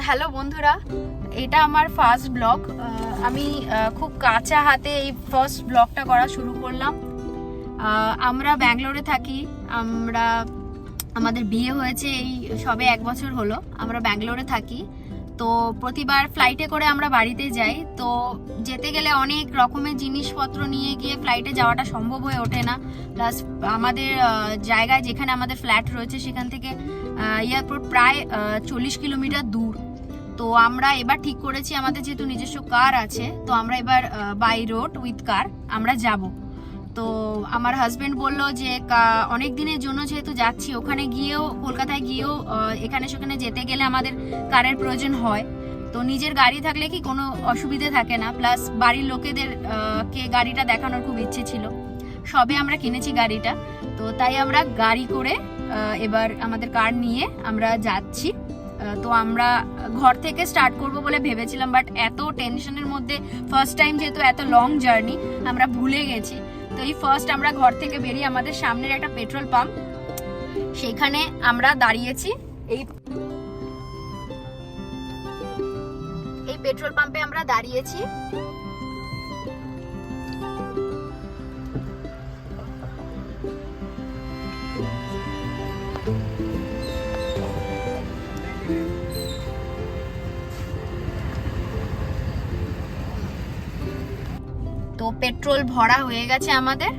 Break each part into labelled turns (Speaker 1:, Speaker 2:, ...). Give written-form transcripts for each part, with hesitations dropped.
Speaker 1: Hello বন্ধুরা, এটা আমার ফার্স্ট ব্লগ। আমি খুব কাঁচা হাতে এই ফার্স্ট ব্লগটা করা শুরু করলাম। আমরা ব্যাঙ্গালোরে থাকি। আমাদের বিয়ে হয়েছে এই সবে 1 বছর হলো। আমরা ব্যাঙ্গালোরে থাকি, তো প্রতিবার ফ্লাইটে করে আমরা বাড়িতে যাই। তো যেতে গেলে অনেক রকমের জিনিসপত্র নিয়ে গিয়ে ফ্লাইটে যাওয়াটা সম্ভব হয়ে ওঠে না। প্লাস আমাদের জায়গায় যেখানে আমাদের ফ্ল্যাট রয়েছে সেখান থেকে এয়ারপোর্ট প্রায় 40 কিলোমিটার দূর। তো আমরা এবার ঠিক করেছি, আমাদের যেহেতু নিজস্ব কার আছে, তো আমরা এবার বাই রোড উইথ কার আমরা যাব। তো আমার হাজবেন্ড বললো যে অনেক দিনের জন্য যেহেতু যাচ্ছি, ওখানে গিয়েও কলকাতায় গিয়েও এখানে সেখানে যেতে গেলে আমাদের কারের প্রয়োজন হয়। তো নিজের গাড়ি থাকলে কি কোনো অসুবিধে থাকে না। প্লাস বাড়ির লোকেদের কে গাড়িটা দেখানোর খুব ইচ্ছে ছিল। সবে আমরা কিনেছি গাড়িটা, তো তাই আমরা গাড়ি করে এবার আমাদের কার নিয়ে আমরা যাচ্ছি। তো আমরা ঘর থেকে স্টার্ট করব বলে ভেবেছিলাম, বাট এত টেনশনের মধ্যে ফার্স্ট টাইম যেহেতু এত লং জার্নি আমরা ভুলে গেছি। তো এই ফার্স্ট আমরা ঘর থেকে বেরিয়ে আমাদের সামনের একটা পেট্রোল পাম্প, সেখানে আমরা দাঁড়িয়েছি। এই পেট্রোল পাম্পে আমরা দাঁড়িয়েছি। তো পেট্রোল ভরা হয়ে গেছে আমাদের।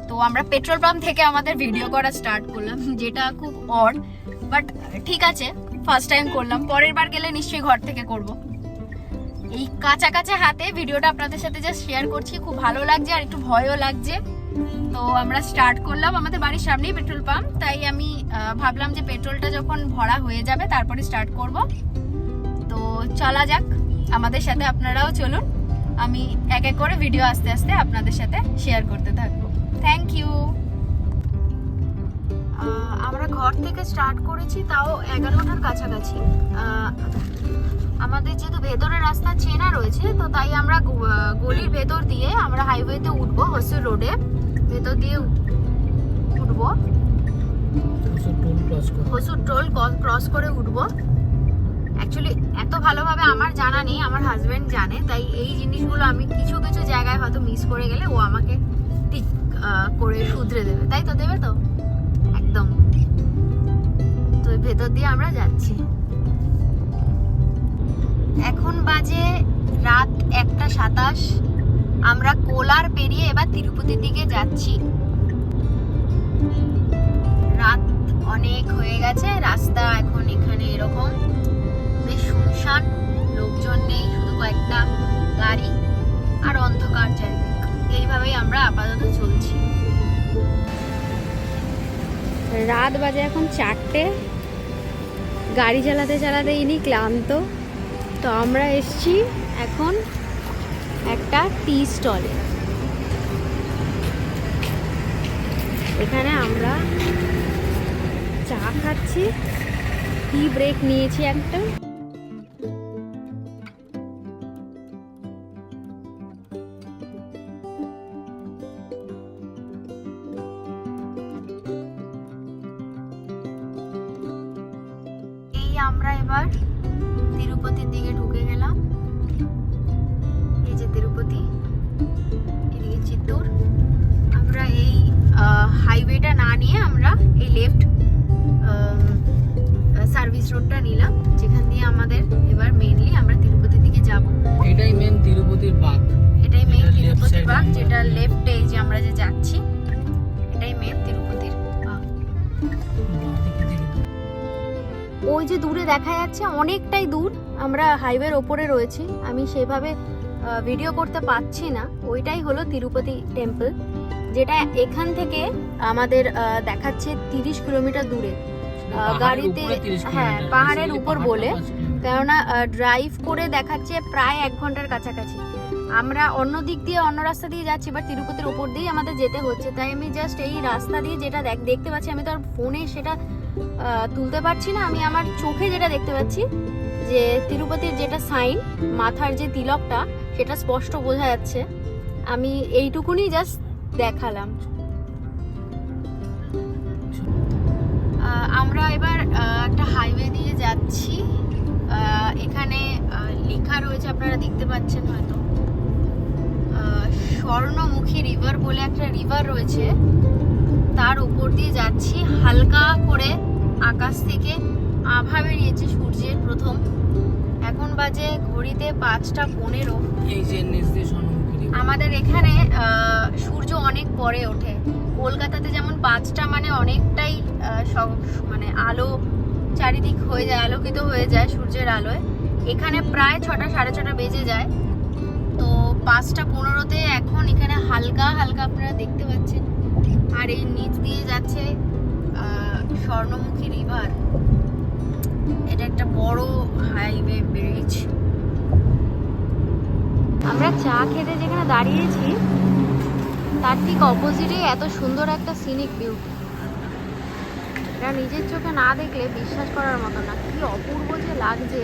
Speaker 1: তো আমরা পেট্রোল পাম্প থেকে আমাদের ভিডিও করা স্টার্ট করলাম, যেটা খুব অড, বাট ঠিক আছে, ফার্স্ট টাইম করলাম। পরের বার গেলে নিশ্চয়ই ঘর থেকে করব। এই কাঁচা কাঁচা হাতে ভিডিওটা আপনাদের সাথে জাস্ট শেয়ার করছি। খুব ভালো লাগছে আর একটু ভয়ও লাগছে। তো আমরা স্টার্ট করলাম, আমাদের বাড়ির সামনেই পেট্রোল পাম্প, তাই আমি ভাবলাম যে পেট্রোলটা যখন ভরা হয়ে যাবে তারপরে স্টার্ট করব। তো চলা যাক, আমাদের সাথে আপনারাও চলুন। আমি এক এক করে ভিডিও আস্তে আস্তে আপনাদের সাথে শেয়ার করতে থাকবো। Thank you. আমরা ঘর থেকে স্টার্ট করেছি, তাও 11টার কাছাকাছি। আমাদের যেহেতু ভেতরের রাস্তা চেনা রয়েছে, তো তাই আমরা গলির ভেতর দিয়ে আমরা হাইওয়েতে উঠবো। হসুর রোডে ভেতর দিয়ে উঠবো, হসুর টোল ক্রস করে উঠবো। অ্যাকচুয়ালি এত ভালোভাবে আমার জানা নেই, আমার হাজবেন্ড জানে, তাই এই জিনিসগুলো আমি কিছু কিছু জায়গায় হয়তো মিস করে গেলে ও আমাকে ঠিক করে শুধরে দেবে। তাই তো দেবে তো একদম। তো ভেতর দিয়ে আমরা যাচ্ছি। এখন বাজে রাত 1:27। আমরা কোলার পেরিয়ে এবার তিরুপতির দিকে যাচ্ছি। রাত অনেক হয়ে গেছে, রাস্তা এখন এখানে এরকম বেশ শুনশান, লোকজন নেই, শুধু কয়েকটা গাড়ি আর অন্ধকার চারিদিক। এইভাবেই আমরা আপাতত চলছি। রাত বাজে এখন 4টে। গাড়ি চালাতে চালাতে ইনি ক্লান্ত। তো আমরা এসছি এখন একটা টি স্টলে। এখানে আমরা চা খাচ্ছি, টি ব্রেক নিয়েছি একটা। আমরা এবার তিরুপতির দিকে ঢুকে গেলাম। এই যে তিরুপতি, এদিকে চিত্তুর। আমরা এই হাইওয়েটা না নিয়ে আমরা এই লেফট সার্ভিস রোডটা নিলাম, যেখান দিয়ে আমাদের এবার মেইনলি আমরা তিরুপতির দিকে যাব।
Speaker 2: এটাই মেইন তিরুপতির বাগ।
Speaker 1: এটাই মেইন তিরুপতির বাগ, যেটা লেফটে যে আমরা যে যাচ্ছি এটাই মেইন তিরুপতির বাগ। ওই যে দূরে দেখা যাচ্ছে, অনেকটাই দূর। আমরা হাইওয়ের ওপরে রয়েছি, আমি সেভাবে ভিডিও করতে পারছি না। ওইটাই হলো তিরুপতি টেম্পল, যেটা এখান থেকে আমাদের দেখাচ্ছে 30 কিলোমিটার দূরে গাড়িতে। হ্যাঁ, পাহাড়ের উপর বলে, কেননা ড্রাইভ করে দেখাচ্ছে প্রায় 1 ঘন্টার কাছাকাছি। আমরা অন্য দিক দিয়ে অন্য রাস্তা দিয়ে যাচ্ছি, বাট তিরুপতির ওপর দিয়ে আমাদের যেতে হচ্ছে। তাই আমি জাস্ট এই রাস্তা দিয়ে যেটা দেখতে পাচ্ছি, আমি তো আর ফোনে সেটা তুলতে পারছি না। আমি আমার চোখে যেটা দেখতে পাচ্ছি, যে তিরুপতির যেটা সাইন, মাথার যে তিলকটা, সেটা স্পষ্ট বোঝা যাচ্ছে। আমি এইটুকুনি জাস্ট দেখালাম। আমরা এবার একটা হাইওয়ে দিয়ে যাচ্ছি। লেখা রয়েছে, আপনারা দেখতে পাচ্ছেন হয়তো স্বর্ণমুখী রিভার বলে একটা রিভার রয়েছে, তার উপর দিয়ে যাচ্ছি। হালকা করে আকাশ থেকে আভা বেরিয়েছে সূর্যের প্রথম। এখন বাজে ঘড়িতে 5:15।
Speaker 2: এই যে নিচ দিয়ে স্বর্ণমুখী river।
Speaker 1: আমাদের এখানে সূর্য অনেক পরে ওঠে। কলকাতাতে যেমন 5টা মানে অনেকটাই মানে আলো চারিদিক হয়ে যায়, আলোকিত হয়ে যায় সূর্যের আলোয়। এখানে প্রায় 6টা 6:30 বেজে যায়। তো 5:15-তে এখন এখানে হালকা হালকা আপনারা দেখতে পাচ্ছেন। আর এই নিচ দিয়ে যাচ্ছে স্বর্ণমুখী রিভার। এটা একটা বড় হাইওয়ে ব্রিজ। আমরা চা খেতে যেখানে দাঁড়িয়েছি তার ঠিক অপোজিটে এত সুন্দর একটা সিনিক ভিউ। এটা নিজের চোখে না দেখলে বিশ্বাস করার মতো না, কি অপূর্ব যে লাগছে।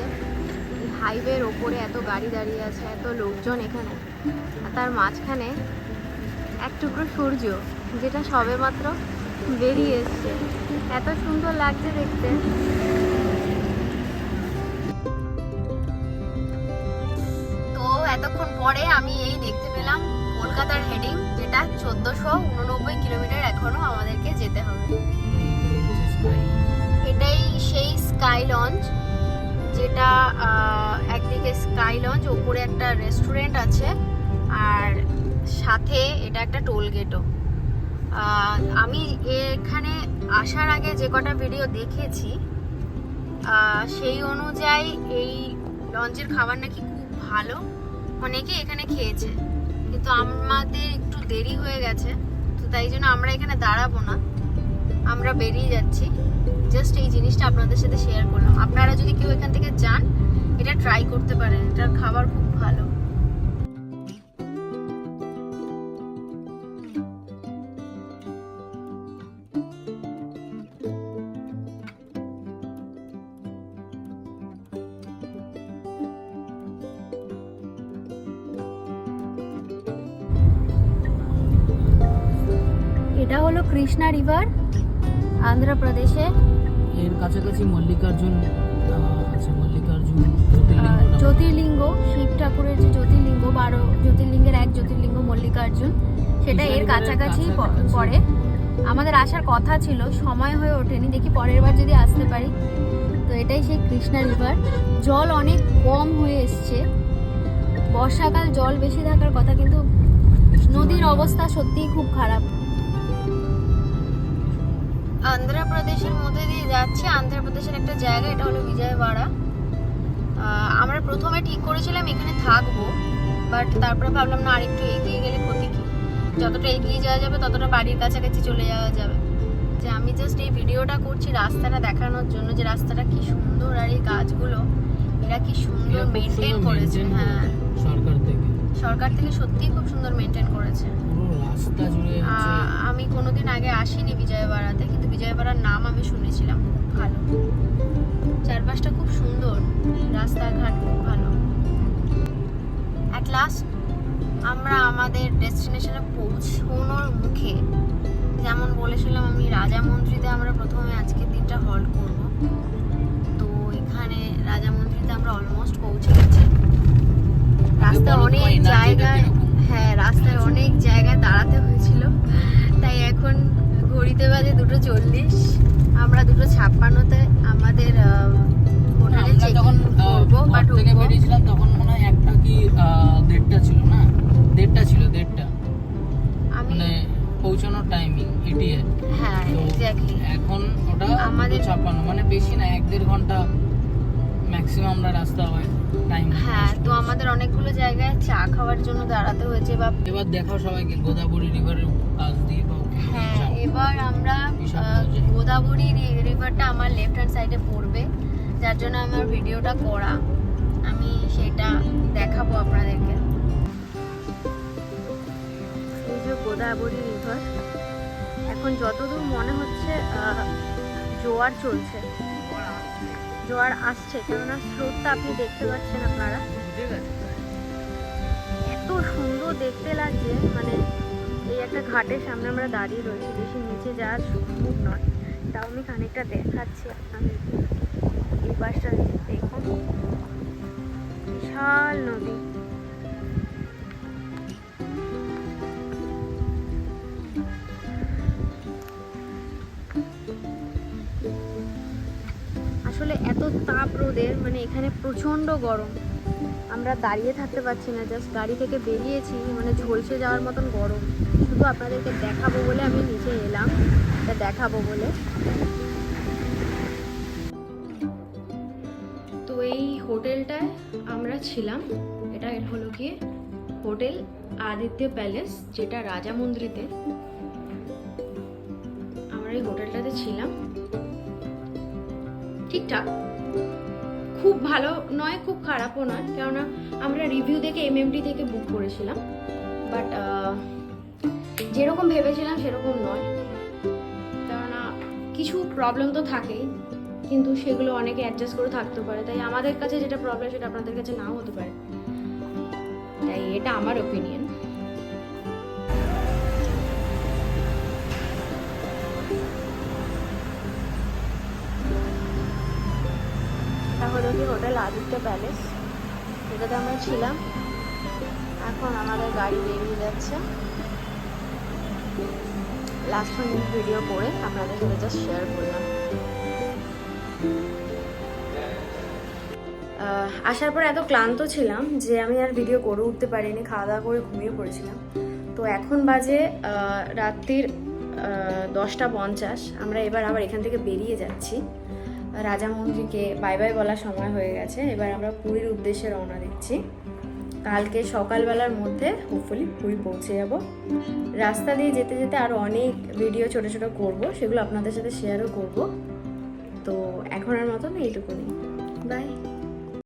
Speaker 1: এই হাইওয়ের ওপরে এত গাড়ি দাঁড়িয়ে আছে, এত লোকজন এখানে, আর তার মাঝখানে এক টুকরো সূর্য যেটা সবেমাত্র বেরিয়ে এসছে। এত সুন্দর লাগছে দেখতে। তো এতক্ষণ পরে আমি এই দেখতে পেলাম কলকাতার হেডিং, যেটা 1489 কিলোমিটার এখনো আমাদেরকে যেতে হবে। এটাই সেই স্কাই লঞ্চ, যেটা একদিকে স্কাই লঞ্চ, ওপরে একটা রেস্টুরেন্ট আছে, আর সাথে এটা একটা টোল গেটও। আমি এখানে আসার আগে যে কটা ভিডিও দেখেছি সেই অনুযায়ী এই লঞ্চের খাবার নাকি খুব ভালো, অনেকে এখানে খেয়েছে। কিন্তু আমাদের একটু দেরি হয়ে গেছে, তো তাই জন্য আমরা এখানে দাঁড়াবো না, আমরা বেরিয়ে যাচ্ছি। জাস্ট এই জিনিসটা আপনাদের সাথে শেয়ার করলাম। আপনারা যদি কেউ এখান থেকে যান, এটা ট্রাই করতে পারেন, এটার খাবার খুব ভালো। এটা হলো কৃষ্ণা রিভার, আন্ধ্রপ্রদেশে।
Speaker 2: এর কাছাকাছি মল্লিকার্জুন আছে, মল্লিকার্জুন
Speaker 1: জ্যোতির্লিঙ্গ, শিব ঠাকুরের যে জ্যোতির্লিঙ্গ, 12 জ্যোতির্লিঙ্গের এক জ্যোতির্লিঙ্গ মল্লিকার্জুন, সেটা এর কাছাকাছি পড়ে। আমাদের আসার কথা ছিল, সময় হয়ে ওঠেনি, দেখি পরের বার যদি আসতে পারি। তো এটাই সেই কৃষ্ণা রিভার। জল অনেক কম হয়ে এসছে, বর্ষাকাল জল বেশি থাকার কথা, কিন্তু নদীর অবস্থা সত্যিই খুব খারাপ। আন্ধ্রপ্রদেশের মধ্যে দিয়ে যাচ্ছে। আন্ধ্রপ্রদেশের একটা জায়গা, এটা হলো বিজয়ওয়াড়া। আমরা প্রথমে ঠিক করেছিলাম এখানে থাকবো, বাট তারপরে ভাবলাম না, আরেকটু এগিয়ে গেলে ক্ষতি কি, যতটা এগিয়ে যাওয়া যাবে ততটা বাড়ির কাছাকাছি চলে যাওয়া যাবে। যে আমি জাস্ট এই ভিডিওটা করছি রাস্তাটা দেখানোর জন্য, যে রাস্তাটা কি সুন্দর, আর এই গাছগুলো এরা কি সুন্দর মেনটেন করেছে। হ্যাঁ, সরকার থেকে সত্যিই খুব সুন্দর মেনটেন করেছে।
Speaker 2: রাস্তা জুড়ে
Speaker 1: আমি কোনোদিন আগে আসিনি বিজয়ওয়াড়াতে, কিন্তু বিজয়ওয়াড়ার নাম আমি শুনেছিলাম, খুব ভালো, চারপাশটা খুব সুন্দর, রাস্তাঘাট খুব ভালো। অ্যাট লাস্ট আমরা আমাদের ডেস্টিনেশনে পৌঁছানোর মুখে, যেমন বলেছিলাম আমি, রাজামন্ত্রীতে আমরা প্রথমে আজকের দিনটা হল্ট করব। তো এখানে রাজামন্ত্রীতে আমরা অলমোস্ট পৌঁছে গেছি। রাস্তায় অনেক জায়গায়, হ্যাঁ রাস্তায় অনেক জায়গায় দাঁড়াতে হয়েছিল, তাই এখন ঘড়িতে বাজে 2:40। আমরা 2:56-তে আমাদের হোটেলে চেক ইন করবো, বাট
Speaker 2: বেরিয়েছিলাম তখন মনে হয় 1টা কি 1:30 ছিল না, 1:30 ছিল, 1:30 মানে পৌঁছানোর টাইমিং এটিএর।
Speaker 1: হ্যাঁ এক্স্যাক্টলি।
Speaker 2: এখন ওটা আমাদের 2:56, মানে বেশি না, 1-1.5 ঘন্টা ম্যাক্সিমাম আমরা রাস্তা হয় টাইম।
Speaker 1: হ্যাঁ, তো আমাদের অনেকগুলো জায়গায় চা খাওয়ার জন্য দাঁড়াতে হয়েছে। বা
Speaker 2: এবার দেখাও সবাইকে গোদাবরী রিভারের পাশ দিয়ে।
Speaker 1: হ্যাঁ, এবার আমরা গোদাবরী রিভারটা আমার লেফট হ্যান্ড সাইডে পড়বে, যার জন্য আমার ভিডিওটা করা, আমি সেটা দেখাবো আপনাদেরকে। এই যে গোদাবরী রিভার, এখন যতদূর মনে হচ্ছে জোয়ার চলছে, জোয়ার আসছে, কেননা স্রোতটা আপনি দেখতে পাচ্ছেন আপনারা। এত সুন্দর দেখতে লাগছে, মানে এই একটা ঘাটের সামনে আমরা দাঁড়িয়ে রয়েছি, বেশি নিচে যাওয়া সম্ভব নয়, তাও আমি খানিকটা দেখাচ্ছি আপনাদের। এই পাশটা দেখুন, বিশাল বিশাল নদী। আসলে এত তাপ রোদের, মানে এখানে প্রচন্ড গরম, আমরা দাঁড়িয়ে থাকতে পারছি না। জাস্ট গাড়ি থেকে বেরিয়েছি, মানে ঝলসে যাওয়ার মতন গরম। শুধু আপনাদেরকে দেখাবো বলে আমি নিচে এলাম, এটা দেখাবো বলে। তো এই হোটেলটায় আমরা ছিলাম, এটা হলো গিয়ে হোটেল আদিত্য প্যালেস, যেটা রাজামন্দ্রিতে। আমরা এই হোটেলটাতে ছিলাম, ঠিকঠাক, খুব ভালো নয় খুব খারাপও নয়, কেননা আমরা রিভিউ দেখে এমএমটি থেকে বুক করেছিলাম, বাট যেরকম ভেবেছিলাম সেরকম নয়। কেননা কিছু প্রবলেম তো থাকেই, কিন্তু সেগুলো অনেকে অ্যাডজাস্ট করে থাকতে পারে, তাই আমাদের কাছে যেটা প্রবলেম সেটা আপনাদের কাছে নাও হতে পারে, তাই এটা আমার ওপিনিয়ন। এটা হলো কি হোটেল আদিত্য প্যালেস, যেটাতে আমরা ছিলাম। এখন আমাদের গাড়ি বেরিয়ে যাচ্ছে। লাস্ট মিনিট ভিডিও করে আপনাদের সাথে জাস্ট শেয়ার করলাম। আসার পর এত ক্লান্ত ছিলাম যে আমি আর ভিডিও করে উঠতে পারিনি, খাওয়া দাওয়া করে ঘুমিয়ে পড়েছিলাম। তো এখন বাজে রাত্রির 10:50। আমরা এবার আবার এখান থেকে বেরিয়ে যাচ্ছি। রাজামন্দিরকে বাই বাই বলার সময় হয়ে গেছে, এবার আমরা পুরীর উদ্দেশ্যে রওনা দিচ্ছি। কালকে সকালবেলার মধ্যে হোপফুলি পুরী পৌঁছে যাব। রাস্তা দিয়ে যেতে যেতে আরও অনেক ভিডিও ছোট ছোট করব, সেগুলো আপনাদের সাথে শেয়ারও করব। তো এখন আর মতন এইটুকুনি, বাই।